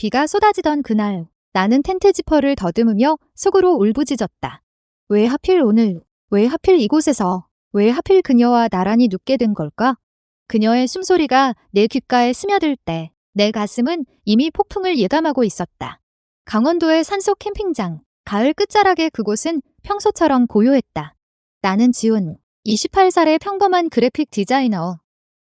비가 쏟아지던 그날, 나는 텐트 지퍼를 더듬으며 속으로 울부짖었다. 왜 하필 오늘, 왜 하필 이곳에서, 왜 하필 그녀와 나란히 눕게 된 걸까? 그녀의 숨소리가 내 귓가에 스며들 때 내 가슴은 이미 폭풍을 예감하고 있었다. 강원도의 산속 캠핑장, 가을 끝자락의 그곳은 평소처럼 고요했다. 나는 지훈, 28살의 평범한 그래픽 디자이너.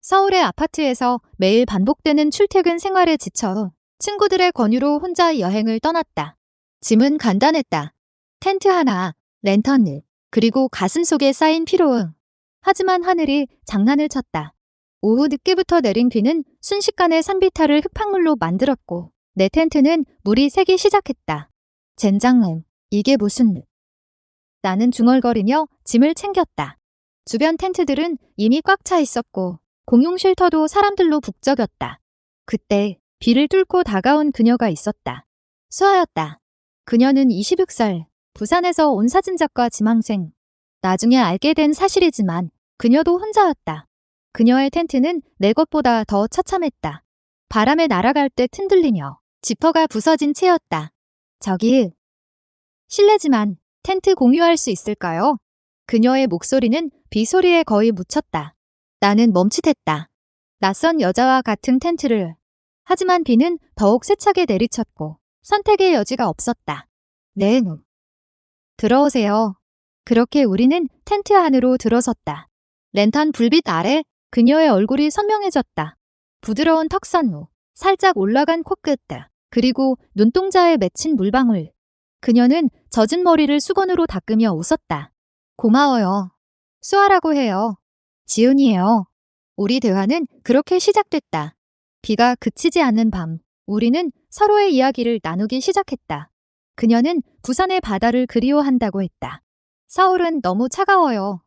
서울의 아파트에서 매일 반복되는 출퇴근 생활에 지쳐 친구들의 권유로 혼자 여행을 떠났다. 짐은 간단했다. 텐트 하나, 랜턴, 그리고 가슴속에 쌓인 피로. 하지만 하늘이 장난을 쳤다. 오후 늦게부터 내린 비는 순식간에 산비탈을 흙탕물로 만들었고 내 텐트는 물이 새기 시작했다. 젠장은 이게 무슨... 나는 중얼거리며 짐을 챙겼다. 주변 텐트들은 이미 꽉 차 있었고 공용 쉘터도 사람들로 북적였다. 그때 비를 뚫고 다가온 그녀가 있었다. 수아였다. 그녀는 26살, 부산에서 온 사진작가 지망생. 나중에 알게 된 사실이지만 그녀도 혼자였다. 그녀의 텐트는 내 것보다 더 처참했다. 바람에 날아갈 때 튼들리며 지퍼가 부서진 채였다. 저기, 실례지만 텐트 공유할 수 있을까요? 그녀의 목소리는 비 소리에 거의 묻혔다. 나는 멈칫했다. 낯선 여자와 같은 텐트를. 하지만 비는 더욱 세차게 내리쳤고 선택의 여지가 없었다. 네. 들어오세요. 그렇게 우리는 텐트 안으로 들어섰다. 랜턴 불빛 아래 그녀의 얼굴이 선명해졌다. 부드러운 턱선, 살짝 올라간 코끝, 그리고 눈동자에 맺힌 물방울. 그녀는 젖은 머리를 수건으로 닦으며 웃었다. 고마워요. 수아라고 해요. 지훈이에요. 우리 대화는 그렇게 시작됐다. 비가 그치지 않는 밤, 우리는 서로의 이야기를 나누기 시작했다. 그녀는 부산의 바다를 그리워한다고 했다. 서울은 너무 차가워요.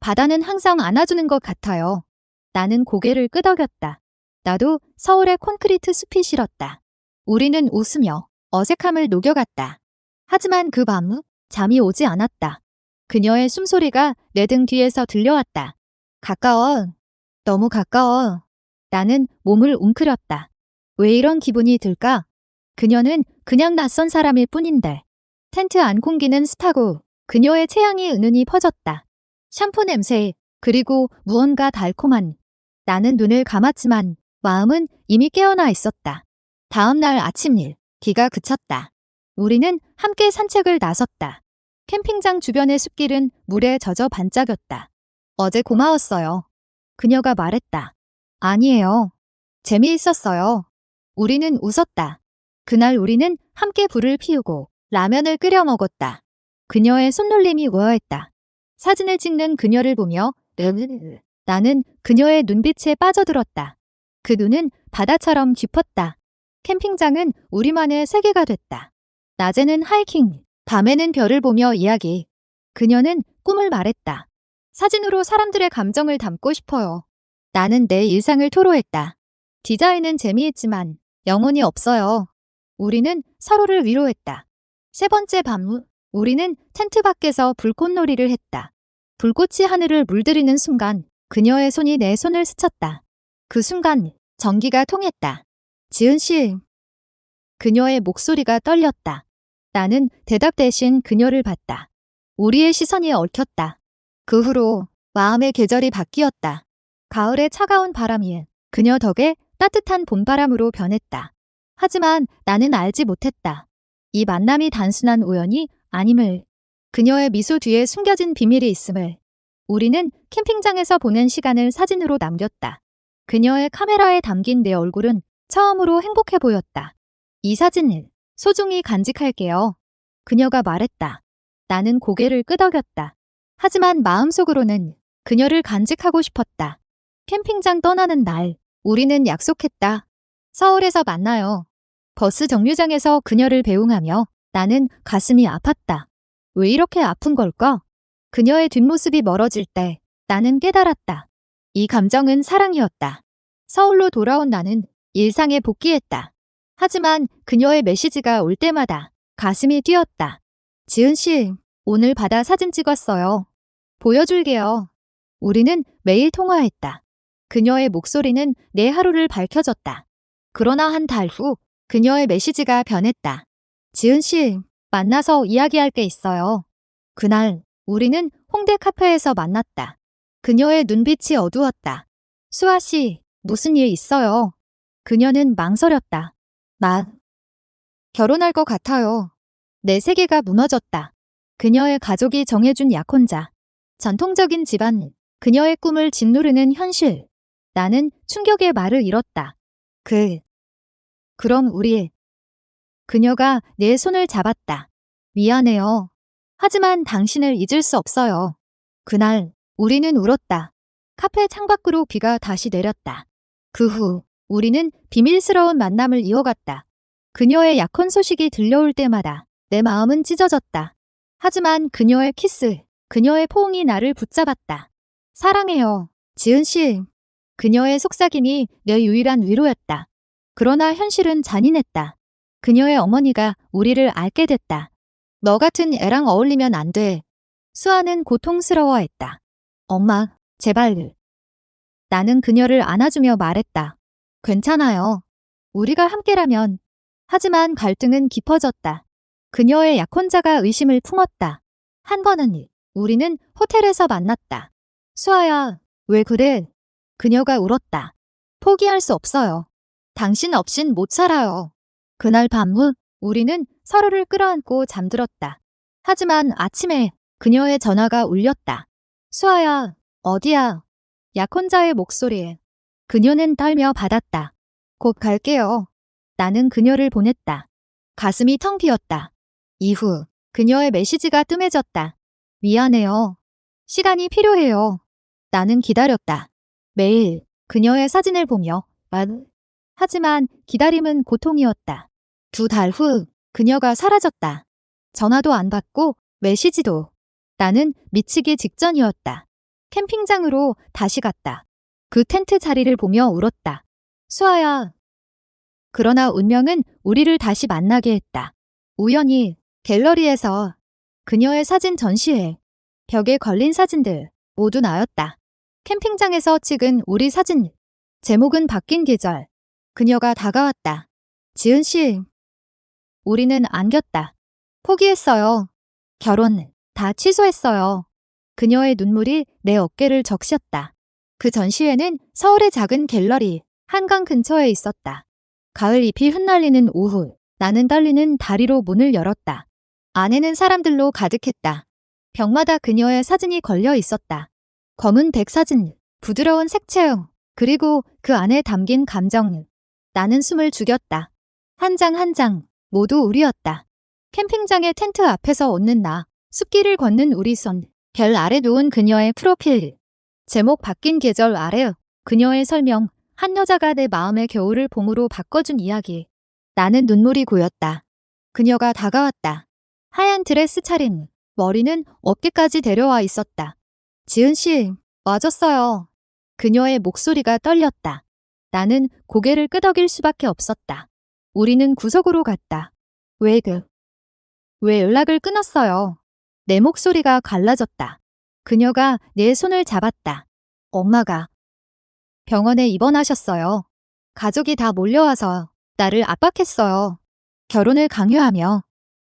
바다는 항상 안아주는 것 같아요. 나는 고개를 끄덕였다. 나도 서울의 콘크리트 숲이 싫었다. 우리는 웃으며 어색함을 녹여갔다. 하지만 그 밤, 잠이 오지 않았다. 그녀의 숨소리가 내 등 뒤에서 들려왔다. 가까워. 너무 가까워. 나는 몸을 웅크렸다. 왜 이런 기분이 들까? 그녀는 그냥 낯선 사람일 뿐인데. 텐트 안 공기는 습하고 그녀의 체향이 은은히 퍼졌다. 샴푸 냄새, 그리고 무언가 달콤한. 나는 눈을 감았지만 마음은 이미 깨어나 있었다. 다음 날 아침 일, 비가 그쳤다. 우리는 함께 산책을 나섰다. 캠핑장 주변의 숲길은 물에 젖어 반짝였다. 어제 고마웠어요. 그녀가 말했다. 아니에요. 재미있었어요. 우리는 웃었다. 그날 우리는 함께 불을 피우고 라면을 끓여 먹었다. 그녀의 손놀림이 우아했다. 사진을 찍는 그녀를 보며 나는 그녀의 눈빛에 빠져들었다. 그 눈은 바다처럼 깊었다. 캠핑장은 우리만의 세계가 됐다. 낮에는 하이킹, 밤에는 별을 보며 이야기. 그녀는 꿈을 말했다. 사진으로 사람들의 감정을 담고 싶어요. 나는 내 일상을 토로했다. 디자인은 재미있지만 영혼이 없어요. 우리는 서로를 위로했다. 세 번째 밤, 우리는 텐트 밖에서 불꽃놀이를 했다. 불꽃이 하늘을 물들이는 순간 그녀의 손이 내 손을 스쳤다. 그 순간 전기가 통했다. 지은 씨. 그녀의 목소리가 떨렸다. 나는 대답 대신 그녀를 봤다. 우리의 시선이 얽혔다. 그 후로 마음의 계절이 바뀌었다. 가을의 차가운 바람이 그녀 덕에 따뜻한 봄바람으로 변했다. 하지만 나는 알지 못했다. 이 만남이 단순한 우연이 아님을. 그녀의 미소 뒤에 숨겨진 비밀이 있음을. 우리는 캠핑장에서 보낸 시간을 사진으로 남겼다. 그녀의 카메라에 담긴 내 얼굴은 처음으로 행복해 보였다. 이 사진을 소중히 간직할게요. 그녀가 말했다. 나는 고개를 끄덕였다. 하지만 마음속으로는 그녀를 간직하고 싶었다. 캠핑장 떠나는 날, 우리는 약속했다. 서울에서 만나요. 버스 정류장에서 그녀를 배웅하며 나는 가슴이 아팠다. 왜 이렇게 아픈 걸까? 그녀의 뒷모습이 멀어질 때 나는 깨달았다. 이 감정은 사랑이었다. 서울로 돌아온 나는 일상에 복귀했다. 하지만 그녀의 메시지가 올 때마다 가슴이 뛰었다. 지은 씨, 오늘 바다 사진 찍었어요. 보여줄게요. 우리는 매일 통화했다. 그녀의 목소리는 내 하루를 밝혀줬다. 그러나 한 달 후 그녀의 메시지가 변했다. 지은 씨, 만나서 이야기할 게 있어요. 그날 우리는 홍대 카페에서 만났다. 그녀의 눈빛이 어두웠다. 수아 씨, 무슨 일 있어요? 그녀는 망설였다. 나 결혼할 것 같아요. 내 세계가 무너졌다. 그녀의 가족이 정해준 약혼자. 전통적인 집안. 그녀의 꿈을 짓누르는 현실. 나는 충격의 말을 잃었다. 그럼 우리. 그녀가 내 손을 잡았다. 미안해요. 하지만 당신을 잊을 수 없어요. 그날 우리는 울었다. 카페 창밖으로 비가 다시 내렸다. 그 후 우리는 비밀스러운 만남을 이어갔다. 그녀의 약혼 소식이 들려올 때마다 내 마음은 찢어졌다. 하지만 그녀의 키스, 그녀의 포옹이 나를 붙잡았다. 사랑해요, 지은 씨. 그녀의 속삭임이 내 유일한 위로였다. 그러나 현실은 잔인했다. 그녀의 어머니가 우리를 앓게 됐다. 너 같은 애랑 어울리면 안 돼. 수아는 고통스러워했다. 엄마, 제발. 나는 그녀를 안아주며 말했다. 괜찮아요. 우리가 함께라면. 하지만 갈등은 깊어졌다. 그녀의 약혼자가 의심을 품었다. 한 번은 우리는 호텔에서 만났다. 수아야, 왜 그래? 그녀가 울었다. 포기할 수 없어요. 당신 없인 못 살아요. 그날 밤 우리는 서로를 끌어안고 잠들었다. 하지만 아침에 그녀의 전화가 울렸다. 수아야, 어디야? 약혼자의 목소리에. 그녀는 떨며 받았다. 곧 갈게요. 나는 그녀를 보냈다. 가슴이 텅 비었다. 이후 그녀의 메시지가 뜸해졌다. 미안해요. 시간이 필요해요. 나는 기다렸다. 매일 그녀의 사진을 보며 하지만 기다림은 고통이었다. 2달 후 그녀가 사라졌다. 전화도 안 받고 메시지도. 나는 미치기 직전이었다. 캠핑장으로 다시 갔다. 그 텐트 자리를 보며 울었다. 수아야. 그러나 운명은 우리를 다시 만나게 했다. 우연히 갤러리에서 그녀의 사진 전시회. 벽에 걸린 사진들 모두 나였다. 캠핑장에서 찍은 우리 사진. 제목은 바뀐 계절. 그녀가 다가왔다. 지은 씨. 우리는 안겼다. 포기했어요. 결혼 다 취소했어요. 그녀의 눈물이 내 어깨를 적셨다. 그 전시회는 서울의 작은 갤러리 한강 근처에 있었다. 가을 잎이 흩날리는 오후 나는 떨리는 다리로 문을 열었다. 안에는 사람들로 가득했다. 벽마다 그녀의 사진이 걸려 있었다. 검은 백사진, 부드러운 색채, 그리고 그 안에 담긴 감정. 나는 숨을 죽였다. 한 장 한 장 모두 우리였다. 캠핑장의 텐트 앞에서 웃는 나, 숲길을 걷는 우리 손, 별 아래 누운 그녀의 프로필. 제목 바뀐 계절 아래 그녀의 설명, 한 여자가 내 마음의 겨울을 봄으로 바꿔준 이야기. 나는 눈물이 고였다. 그녀가 다가왔다. 하얀 드레스 차림, 머리는 어깨까지 데려와 있었다. 지은 씨, 와줬어요. 그녀의 목소리가 떨렸다. 나는 고개를 끄덕일 수밖에 없었다. 우리는 구석으로 갔다. 왜 연락을 끊었어요? 내 목소리가 갈라졌다. 그녀가 내 손을 잡았다. 엄마가 병원에 입원하셨어요. 가족이 다 몰려와서 나를 압박했어요. 결혼을 강요하며.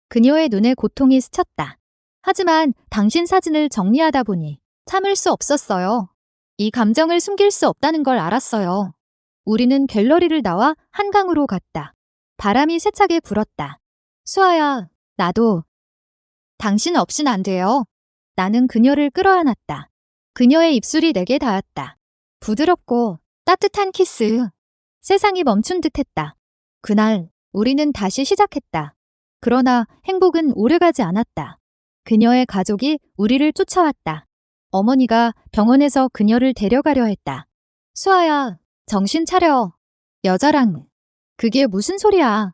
그녀의 눈에 고통이 스쳤다. 하지만 당신 사진을 정리하다 보니 참을 수 없었어요. 이 감정을 숨길 수 없다는 걸 알았어요. 우리는 갤러리를 나와 한강으로 갔다. 바람이 세차게 불었다. 수아야, 나도. 당신 없인 안 돼요. 나는 그녀를 끌어안았다. 그녀의 입술이 내게 닿았다. 부드럽고 따뜻한 키스. 세상이 멈춘 듯했다. 그날 우리는 다시 시작했다. 그러나 행복은 오래가지 않았다. 그녀의 가족이 우리를 쫓아왔다. 어머니가 병원에서 그녀를 데려가려 했다. 수아야, 정신 차려. 여자랑. 그게 무슨 소리야.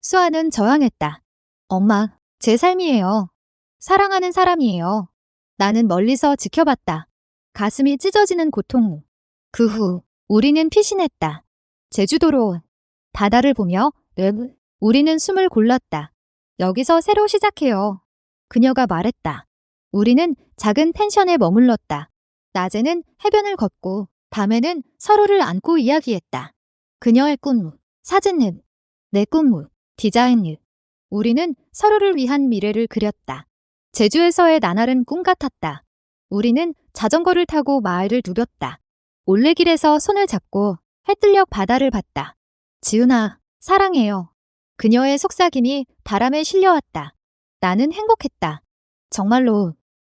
수아는 저항했다. 엄마, 제 삶이에요. 사랑하는 사람이에요. 나는 멀리서 지켜봤다. 가슴이 찢어지는 고통. 그 후 우리는 피신했다. 제주도로. 바다를 보며 우리는 숨을 골랐다. 여기서 새로 시작해요. 그녀가 말했다. 우리는 작은 펜션에 머물렀다. 낮에는 해변을 걷고 밤에는 서로를 안고 이야기했다. 그녀의 꿈, 사진은 내 꿈, 디자인. 우리는 서로를 위한 미래를 그렸다. 제주에서의 나날은 꿈 같았다. 우리는 자전거를 타고 마을을 누볐다. 올레길에서 손을 잡고 해뜰녘 바다를 봤다. 지은아, 사랑해요. 그녀의 속삭임이 바람에 실려왔다. 나는 행복했다. 정말로.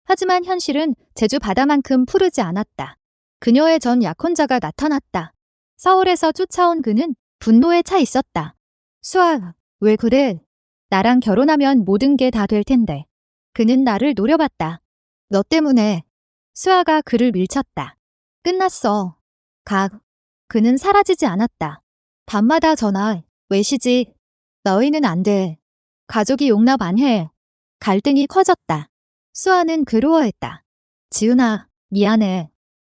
하지만 현실은 제주 바다만큼 푸르지 않았다. 그녀의 전 약혼자가 나타났다. 서울에서 쫓아온 그는 분노에 차 있었다. 수아, 왜 그래? 나랑 결혼하면 모든 게 다 될 텐데. 그는 나를 노려봤다. 너 때문에. 수아가 그를 밀쳤다. 끝났어. 가. 그는 사라지지 않았다. 밤마다 전화, 외시지. 너희는 안 돼. 가족이 용납 안 해. 갈등이 커졌다. 수아는 괴로워했다. 지은아, 미안해.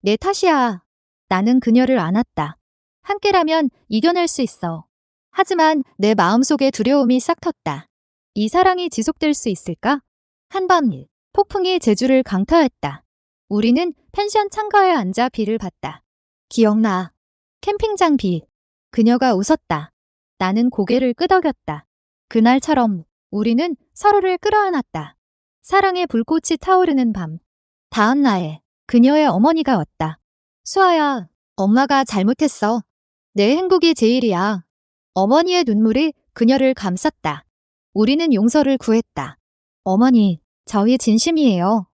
내 탓이야. 나는 그녀를 안았다. 함께라면 이겨낼 수 있어. 하지만 내 마음속에 두려움이 싹 텄다. 이 사랑이 지속될 수 있을까? 한밤 폭풍이 제주를 강타했다. 우리는 펜션 창가에 앉아 비를 봤다. 기억나. 캠핑장 비. 그녀가 웃었다. 나는 고개를 끄덕였다. 그날처럼 우리는 서로를 끌어안았다. 사랑의 불꽃이 타오르는 밤. 다음 날 그녀의 어머니가 왔다. 수아야, 엄마가 잘못했어. 내 행복이 제일이야. 어머니의 눈물이 그녀를 감쌌다. 우리는 용서를 구했다. 어머니, 저희 진심이에요.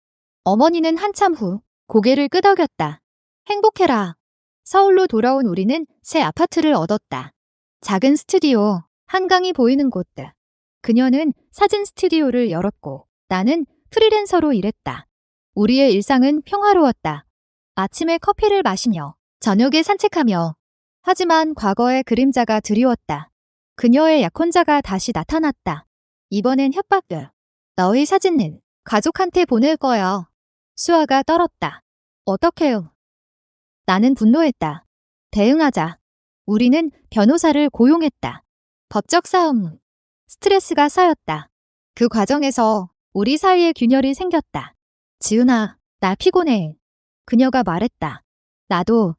어머니는 한참 후 고개를 끄덕였다. 행복해라. 서울로 돌아온 우리는 새 아파트를 얻었다. 작은 스튜디오, 한강이 보이는 곳. 그녀는 사진 스튜디오를 열었고 나는 프리랜서로 일했다. 우리의 일상은 평화로웠다. 아침에 커피를 마시며 저녁에 산책하며. 하지만 과거의 그림자가 드리웠다. 그녀의 약혼자가 다시 나타났다. 이번엔 협박을. 너희 사진은 가족한테 보낼 거야. 수아가 떨었다. 어떡해요? 나는 분노했다. 대응하자. 우리는 변호사를 고용했다. 법적 싸움. 스트레스가 쌓였다. 그 과정에서 우리 사이에 균열이 생겼다. 지은아, 나 피곤해. 그녀가 말했다. 나도.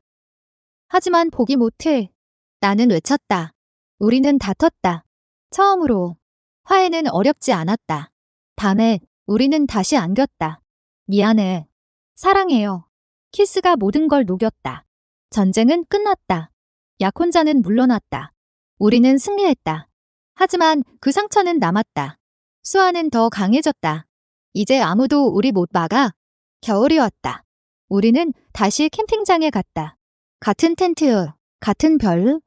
하지만 포기 못해. 나는 외쳤다. 우리는 다퉜다. 처음으로. 화해는 어렵지 않았다. 밤에 우리는 다시 안겼다. 미안해. 사랑해요. 키스가 모든 걸 녹였다. 전쟁은 끝났다. 약혼자는 물러났다. 우리는 승리했다. 하지만 그 상처는 남았다. 수아는 더 강해졌다. 이제 아무도 우리 못 막아. 겨울이 왔다. 우리는 다시 캠핑장에 갔다. 같은 텐트, 같은 별.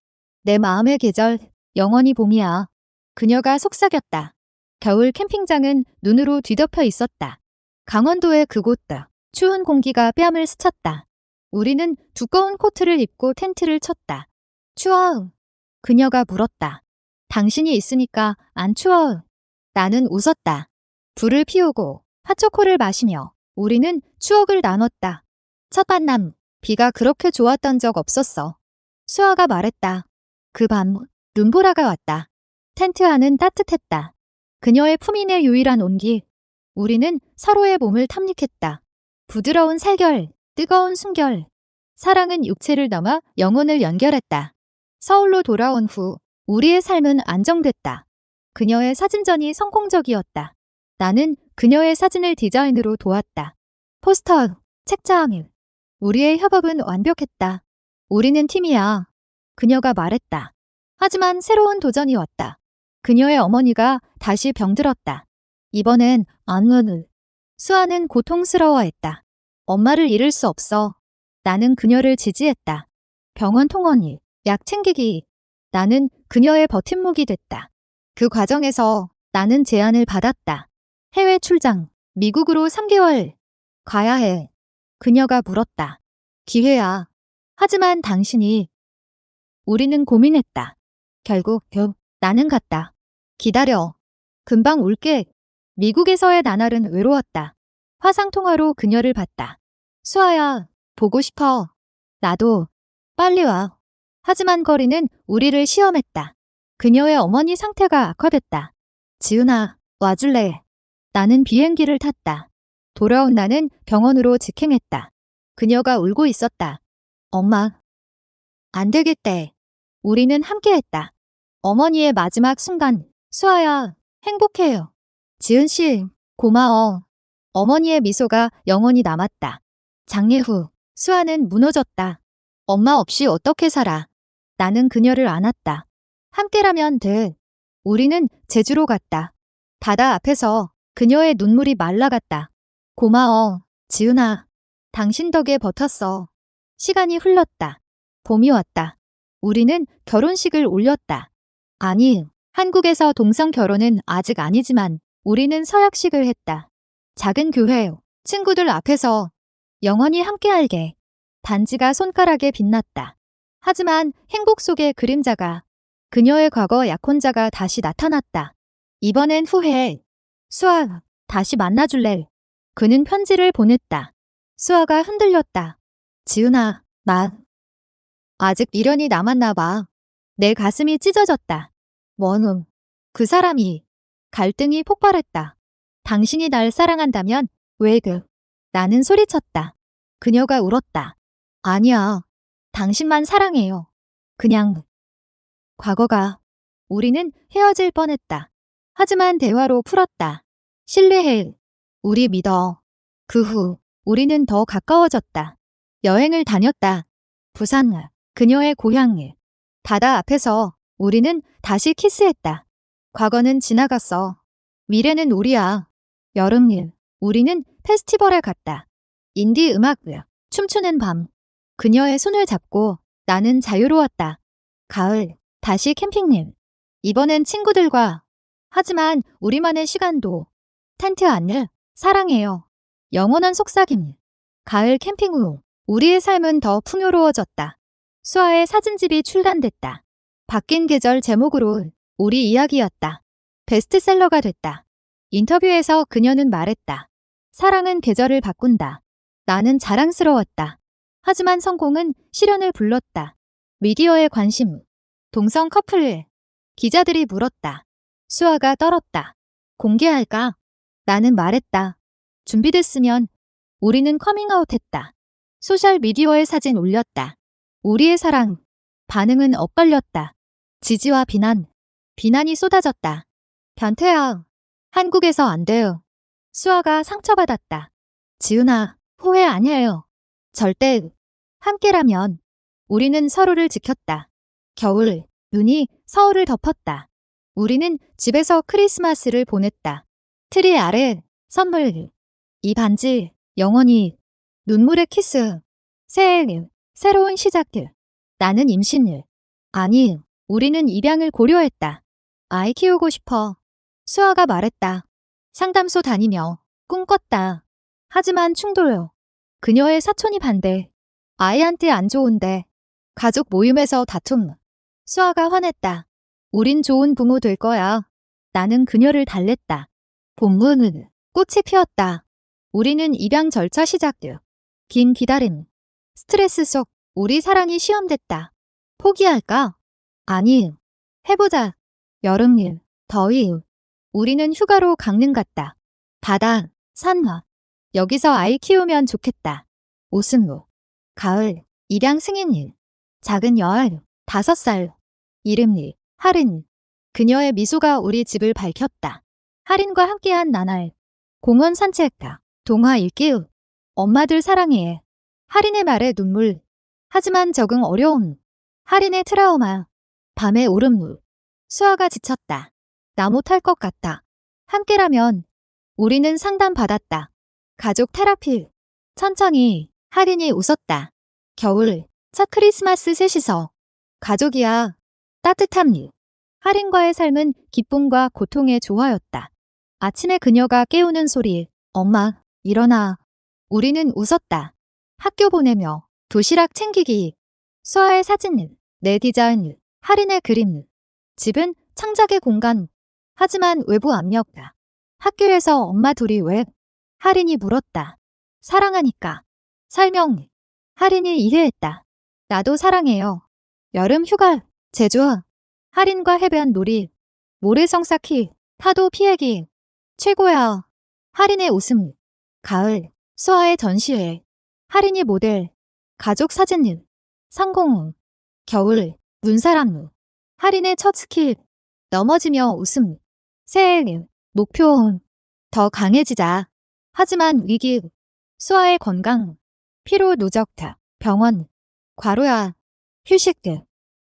내 마음의 계절, 영원히 봄이야. 그녀가 속삭였다. 겨울 캠핑장은 눈으로 뒤덮여 있었다. 강원도의 그곳. 추운 공기가 뺨을 스쳤다. 우리는 두꺼운 코트를 입고 텐트를 쳤다. 추워. 그녀가 물었다. 당신이 있으니까 안 추워. 나는 웃었다. 불을 피우고 핫초코를 마시며 우리는 추억을 나눴다. 첫 만남, 비가 그렇게 좋았던 적 없었어. 수아가 말했다. 그 밤, 눈보라가 왔다. 텐트 안은 따뜻했다. 그녀의 품이 내 유일한 온기. 우리는 서로의 몸을 탐닉했다. 부드러운 살결, 뜨거운 숨결. 사랑은 육체를 넘어 영혼을 연결했다. 서울로 돌아온 후 우리의 삶은 안정됐다. 그녀의 사진전이 성공적이었다. 나는 그녀의 사진을 디자인으로 도왔다. 포스터, 책장. 우리의 협업은 완벽했다. 우리는 팀이야. 그녀가 말했다. 하지만 새로운 도전이 왔다. 그녀의 어머니가 다시 병들었다. 이번엔 안문을. 수아는 고통스러워했다. 엄마를 잃을 수 없어. 나는 그녀를 지지했다. 병원 통원, 약 챙기기. 나는 그녀의 버팀목이 됐다. 그 과정에서 나는 제안을 받았다. 해외 출장, 미국으로 3개월. 가야 해. 그녀가 물었다. 기회야. 하지만 당신이. 우리는 고민했다. 결국 나는 갔다. 기다려. 금방 올게. 미국에서의 나날은 외로웠다. 화상통화로 그녀를 봤다. 수아야, 보고 싶어. 나도. 빨리 와. 하지만 거리는 우리를 시험했다. 그녀의 어머니 상태가 악화됐다. 지은아, 와줄래? 나는 비행기를 탔다. 돌아온 나는 병원으로 직행했다. 그녀가 울고 있었다. 엄마. 안 되겠대. 우리는 함께했다. 어머니의 마지막 순간. 수아야, 행복해요. 지은씨, 고마워. 어머니의 미소가 영원히 남았다. 장례 후, 수아는 무너졌다. 엄마 없이 어떻게 살아? 나는 그녀를 안았다. 함께라면 돼. 우리는 제주로 갔다. 바다 앞에서 그녀의 눈물이 말라갔다. 고마워, 지은아. 당신 덕에 버텼어. 시간이 흘렀다. 봄이 왔다. 우리는 결혼식을 올렸다. 아니, 한국에서 동성 결혼은 아직 아니지만 우리는 서약식을 했다. 작은 교회, 친구들 앞에서 영원히 함께할게. 반지가 손가락에 빛났다. 하지만 행복 속의 그림자가, 그녀의 과거 약혼자가 다시 나타났다. 이번엔 후회해. 수아, 다시 만나줄래? 그는 편지를 보냈다. 수아가 흔들렸다. 지은아, 나 아직 미련이 남았나 봐. 내 가슴이 찢어졌다. 원음. 그 사람이. 갈등이 폭발했다. 당신이 날 사랑한다면 왜 나는 소리쳤다. 그녀가 울었다. 아니야. 당신만 사랑해요. 그냥 과거가. 우리는 헤어질 뻔했다. 하지만 대화로 풀었다. 신뢰해. 우리 믿어. 그 후 우리는 더 가까워졌다. 여행을 다녔다. 부산, 그녀의 고향. 바다 앞에서 우리는 다시 키스했다. 과거는 지나갔어. 미래는 우리야. 여름, 우리는 페스티벌에 갔다. 인디 음악, 춤추는 밤. 그녀의 손을 잡고 나는 자유로웠다. 가을, 다시 캠핑. 이번엔 친구들과. 하지만 우리만의 시간도. 텐트 안을 사랑해요. 영원한 속삭임. 가을 캠핑 후 우리의 삶은 더 풍요로워졌다. 수아의 사진집이 출간됐다. 바뀐 계절 제목으로 우리 이야기였다. 베스트셀러가 됐다. 인터뷰에서 그녀는 말했다. 사랑은 계절을 바꾼다. 나는 자랑스러웠다. 하지만 성공은 시련을 불렀다. 미디어의 관심. 동성 커플. 기자들이 물었다. 수아가 떨었다. 공개할까? 나는 말했다. 준비됐으면. 우리는 커밍아웃했다. 소셜미디어에 사진 올렸다. 우리의 사랑. 반응은 엇갈렸다. 지지와 비난. 비난이 쏟아졌다. 변태야. 한국에서 안 돼요. 수아가 상처받았다. 지은아, 후회 아니에요. 절대. 함께라면. 우리는 서로를 지켰다. 겨울, 눈이 서울을 덮었다. 우리는 집에서 크리스마스를 보냈다. 트리 아래, 선물. 이 반지, 영원히. 눈물의 키스. 새해, 새로운 시작들. 나는 임신을. 아니, 우리는 입양을 고려했다. 아이 키우고 싶어. 수아가 말했다. 상담소 다니며 꿈꿨다. 하지만 충돌. 그녀의 사촌이 반대. 아이한테 안 좋은데. 가족 모임에서 다툼. 수아가 화냈다. 우린 좋은 부모 될 거야. 나는 그녀를 달랬다. 본문은 꽃이 피었다. 우리는 입양 절차 시작돼. 긴 기다림. 스트레스 속 우리 사랑이 시험됐다. 포기할까? 아니. 해보자. 여름일, 더위. 우리는 휴가로 강릉 갔다. 바다, 산화. 여기서 아이 키우면 좋겠다. 오승우. 가을, 입양 승인일. 작은 여알, 5살. 이름일, 하린. 그녀의 미소가 우리 집을 밝혔다. 하린과 함께한 나날. 공원 산책가. 동화 읽기. 엄마들 사랑해. 하린의 말에 눈물. 하지만 적응 어려움. 하린의 트라우마. 밤의 오름물. 수아가 지쳤다. 나 못할 것 같다. 함께라면. 우리는 상담받았다. 가족 테라피. 천천히. 하린이 웃었다. 겨울. 첫 크리스마스 셋이서. 가족이야. 따뜻함 일. 하린과의 삶은 기쁨과 고통의 조화였다. 아침에 그녀가 깨우는 소리. 엄마, 일어나. 우리는 웃었다. 학교 보내며 도시락 챙기기. 수아의 사진, 내 디자인, 하린의 그림. 집은 창작의 공간. 하지만 외부 압력다. 학교에서 엄마 둘이 왜? 하린이 물었다. 사랑하니까. 설명. 하린이 이해했다. 나도 사랑해요. 여름 휴가. 제주. 하린과 해변 놀이. 모래성 쌓기. 파도 피하기. 최고야. 하린의 웃음. 가을. 수아의 전시회. 하린이 모델. 가족 사진일. 성공. 겨울. 눈사람. 할인의 첫 스킬. 넘어지며 웃음. 새해 목표. 더 강해지자. 하지만 위기. 수아의 건강. 피로 누적. 병원. 과로야. 휴식.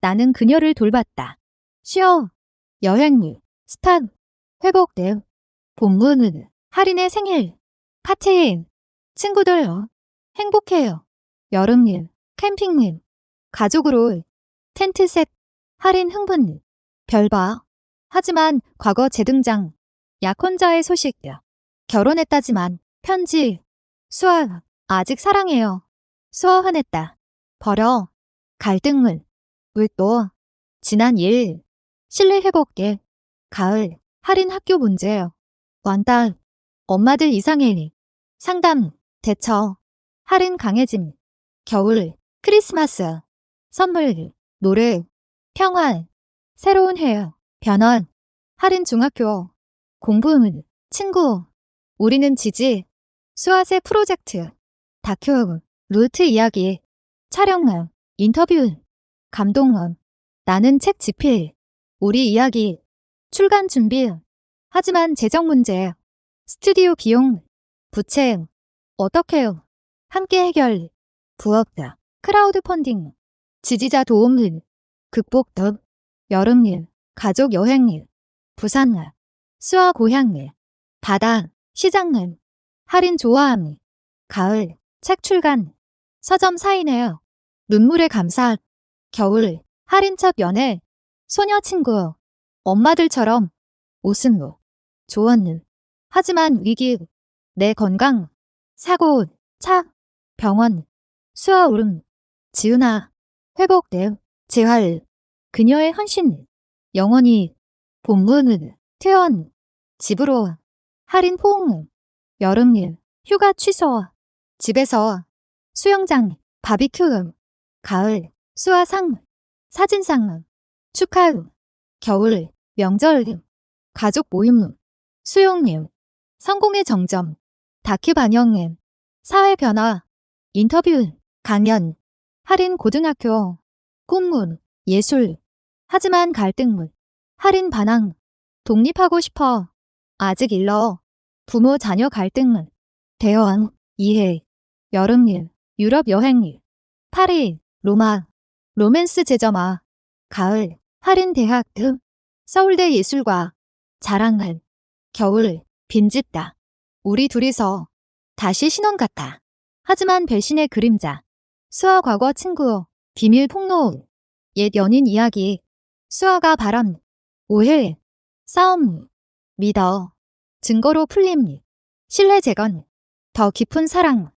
나는 그녀를 돌봤다. 쉬어. 여행. 스팟. 회복. 본문. 할인의 생일. 파티. 친구들. 행복해요. 여름. 캠핑. 가족으로. 텐트셋. 할인 흥분. 별봐. 하지만 과거 재등장. 약혼자의 소식. 결혼했다지만 편지. 수아. 아직 사랑해요. 수아 화냈다. 버려. 갈등을. 왜 또? 지난 일. 신뢰 회복에. 가을. 할인 학교 문제요. 완달. 엄마들 이상해. 상담. 대처. 할인 강해짐. 겨울. 크리스마스. 선물. 노래. 평화. 새로운 해. 변화. 할인 중학교. 공부. 친구. 우리는 지지. 수아세 프로젝트. 다큐. 루트 이야기. 촬영. 인터뷰. 감동. 나는 책 집필. 우리 이야기. 출간 준비. 하지만 재정 문제. 스튜디오 비용. 부채. 어떻게요? 함께 해결. 부업. 크라우드 펀딩. 지지자 도움. 극복. 여름. 가족 여행. 부산. 수아 고향. 바다. 시장. 할인 좋아함. 가을. 책 출간. 서점 사인회요. 눈물의 감사. 겨울. 할인 첫 연애. 소녀 친구. 엄마들처럼. 웃음. 조언. 하지만 위기. 내 건강. 사고. 차. 병원. 수아 울음. 지은아. 회복. 재활. 그녀의 헌신. 영원히. 본문. 퇴원. 집으로. 할인 포옹. 여름. 휴가 취소. 집에서. 수영장. 바비큐. 가을. 수아상. 사진상. 축하. 겨울. 명절. 가족 모임. 수용. 성공의 정점. 다큐 반영. 사회 변화. 인터뷰. 강연. 할인 고등학교. 꿈문. 예술. 하지만 갈등. 할인 반항. 독립하고 싶어. 아직 일러. 부모 자녀 갈등. 대원. 이해. 여름. 유럽 여행. 파리. 로마. 로맨스 제점아. 가을. 할인 대학. 서울대 예술과. 자랑은. 겨울. 빈집다. 우리 둘이서. 다시 신혼 같아. 하지만 배신의 그림자. 수아 과거 친구. 비밀 폭로. 옛 연인 이야기. 수아가 바람. 오해. 싸움. 믿어. 증거로 풀림. 신뢰 재건. 더 깊은 사랑.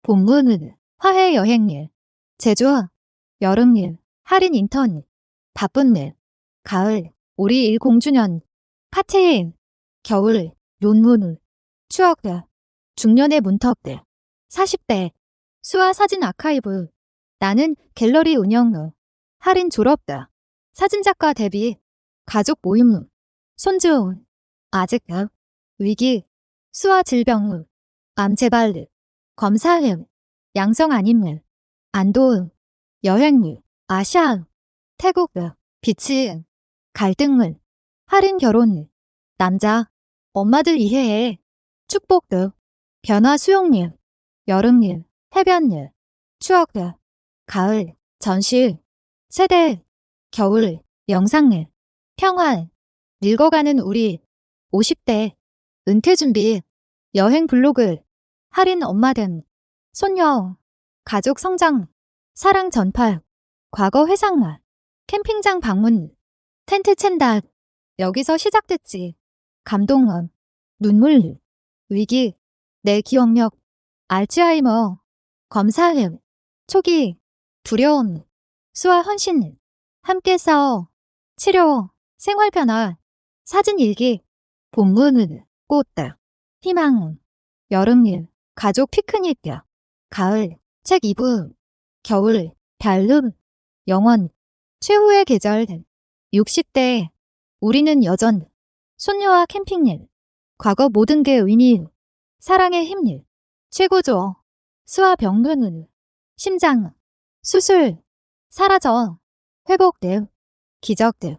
본문. 화해 여행. 제주. 여름. 할인 인턴. 바쁜 일. 가을. 우리 10주년. 파티. 겨울. 논문. 추억. 중년의 문턱들. 40대. 수아 사진 아카이브. 나는 갤러리 운영. 할인 졸업다. 사진작가 데뷔. 가족 모임. 손주. 아직. 위기. 수아 질병. 암 재발. 검사. 양성 아님. 안도. 여행. 아시아. 태국. 비치. 갈등. 할인 결혼. 남자. 엄마들 이해해. 축복. 변화 수용일. 여름일. 해변일. 추억. 가을. 전시. 세대. 겨울. 영상일. 평화. 늙어가는 우리. 50대. 은퇴 준비. 여행 블로그. 할인 엄마든. 손녀. 가족 성장. 사랑 전파. 과거 회상말. 캠핑장 방문. 텐트 챈다. 여기서 시작됐지. 감동은. 눈물. 위기. 내 기억력. 알츠하이머. 검사음. 초기. 두려움. 수아 헌신. 함께 싸워. 치료. 생활 변화. 사진 일기. 본문. 꽃. 희망. 여름일. 가족 피크닉. 가을. 책 2부. 겨울. 별름. 영원. 최후의 계절. 60대. 우리는 여전. 손녀와 캠핑일. 과거 모든 게 의미. 사랑의 힘일. 최고죠. 수아 병문은. 심장. 수술. 사라져. 회복돼. 기적들.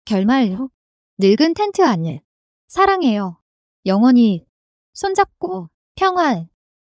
결말 후. 늙은 텐트 안을. 사랑해요. 영원히. 손잡고. 평화.